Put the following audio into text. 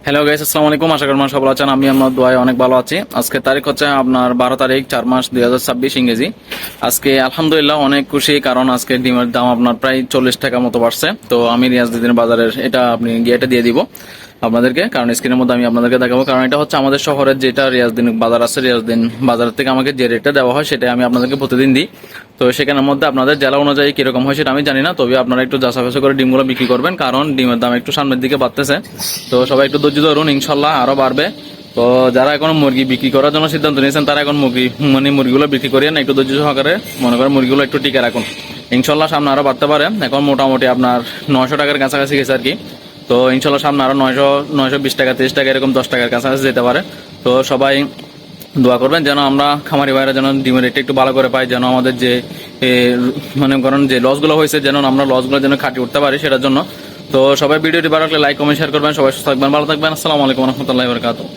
Hello guys, আসসালামু আলাইকুম। আশা করি সবাই ভালো আছেন। আমি আমার দোয়ায় অনেক ভালো আছি। আজকে তারিখ হচ্ছে আপনার 12 তারিখ 4 মাস 2026 ইংরেজি। আজকে আলহামদুলিল্লাহ অনেক খুশি, কারণ আজকে ডিমের দাম আপনার প্রায় 40 টাকা মতো বাড়ছে। তো আমি রিয়াজউদ্দিন বাজারের এটা আপনি গিয়েটা দিয়ে দিব আপনাদেরকে, কারণ স্ক্রিনের মধ্যে আমি আপনাদেরকে দেখাবো। কারণ এটা হচ্ছে আমাদের শহরের যেটা রিয়াজউদ্দিন বাজার আছে, রিয়াজউদ্দিন বাজার থেকে আমাকে যে রেটটা দেওয়া হয় সেটা আমি আপনাদেরকে প্রতিদিন দিই। তো সেখানের মধ্যে আপনাদের জেলা অনুযায়ী কিরকম হয় সেটা আমি জানি না, তবে আপনারা একটু যাচাই করে ডিমগুলো বিক্রি করবেন, কারণ ডিমের দাম একটু সামনের দিকে বাড়তেছে। তো সবাই একটু ধৈর্য ধরুন, ইনশাল্লাহ আরো বাড়বে। তো যারা এখন মুরগি বিক্রি করার জন্য সিদ্ধান্ত নিয়েছেন তারা এখন মুরগিগুলো বিক্রি করিয়ে না, একটু ধৈর্য সহকারে মনে করেন মুরগিগুলো একটু টিকে রাখুন। ইনশাল্লাহ সামনে আরো বাড়তে পারে। এখন মোটামুটি আপনার 900 টাকার কাছাকাছি গেছে আর কি। তো ইনশাল্লাহ সামনে আরো 920 টাকা 30 টাকা এরকম 10 টাকার কাছাকাছি যেতে পারে। তো সবাই দোয়া করবেন যেন আমরা খামারি ভাইরা যেন ডিমের রেটটা একটু ভালো করে পাই, যেন আমাদের যে মনে করেন যে লসগুলো হয়েছে যেন আমরা লসগুলো যেন কাটিয়ে উঠতে পারি সেটার জন্য। তো সবাই ভিডিওটি ভালো লাগলে লাইক কমেন্ট শেয়ার করবেন। সবাই সুস্থ থাকবেন, ভালো থাকবেন। আসসালামু আলাইকুম রহমতুল্লাহি ওয়া বারাকাতুহু।